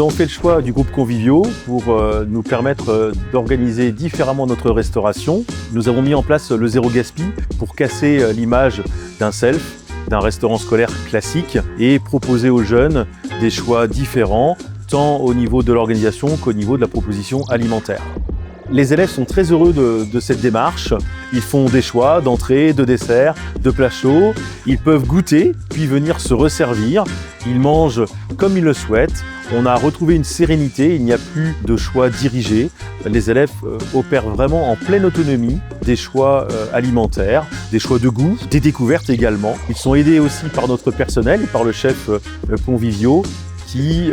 avons fait le choix du groupe Convivio pour nous permettre d'organiser différemment notre restauration. Nous avons mis en place le zéro gaspille pour casser l'image d'un self, d'un restaurant scolaire classique et proposer aux jeunes des choix différents, tant au niveau de l'organisation qu'au niveau de la proposition alimentaire. Les élèves sont très heureux de cette démarche. Ils font des choix d'entrée, de dessert, de plats chauds. Ils peuvent goûter, puis venir se resservir. Ils mangent comme ils le souhaitent. On a retrouvé une sérénité, il n'y a plus de choix dirigés. Les élèves opèrent vraiment en pleine autonomie des choix alimentaires, des choix de goût, des découvertes également. Ils sont aidés aussi par notre personnel, par le chef Convivio, qui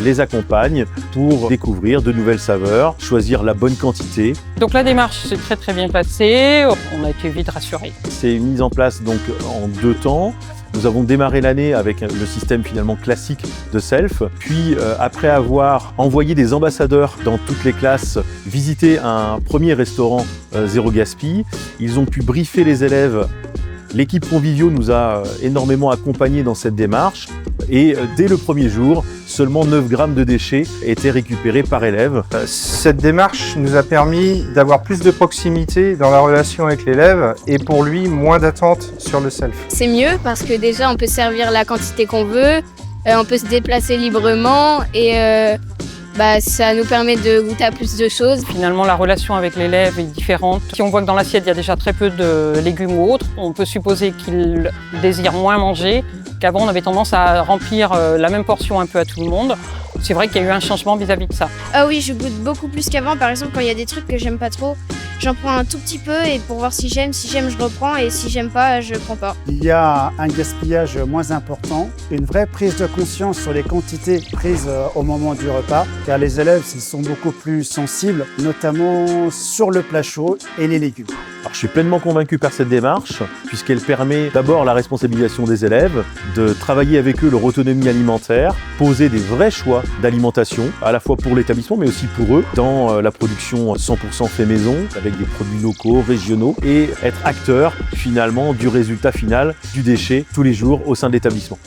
les accompagne pour découvrir de nouvelles saveurs, choisir la bonne quantité. Donc la démarche s'est très bien passée, on a été vite rassurés. C'est mis en place donc en 2 temps. Nous avons démarré l'année avec le système finalement classique de self, puis après avoir envoyé des ambassadeurs dans toutes les classes visiter un premier restaurant zéro gaspille, ils ont pu briefer les élèves. L'équipe Convivio nous a énormément accompagnés dans cette démarche et dès le premier jour, seulement 9 grammes de déchets étaient récupérés par élève. Cette démarche nous a permis d'avoir plus de proximité dans la relation avec l'élève et pour lui, moins d'attente sur le self. C'est mieux parce que déjà on peut servir la quantité qu'on veut, on peut se déplacer librement et ça nous permet de goûter à plus de choses. Finalement, la relation avec l'élève est différente. Si on voit que dans l'assiette, il y a déjà très peu de légumes ou autres, on peut supposer qu'il désire moins manger, qu'avant on avait tendance à remplir la même portion un peu à tout le monde. C'est vrai qu'il y a eu un changement vis-à-vis de ça. Ah oui, je goûte beaucoup plus qu'avant. Par exemple, quand il y a des trucs que j'aime pas trop, j'en prends un tout petit peu et pour voir si j'aime, je reprends et si j'aime pas, je prends pas. Il y a un gaspillage moins important, une vraie prise de conscience sur les quantités prises au moment du repas, car les élèves ils sont beaucoup plus sensibles, notamment sur le plat chaud et les légumes. Alors, je suis pleinement convaincu par cette démarche, puisqu'elle permet d'abord la responsabilisation des élèves, de travailler avec eux leur autonomie alimentaire, poser des vrais choix d'alimentation, à la fois pour l'établissement, mais aussi pour eux, dans la production 100% fait maison, avec des produits locaux, régionaux, et être acteur finalement du résultat final du déchet tous les jours au sein de l'établissement.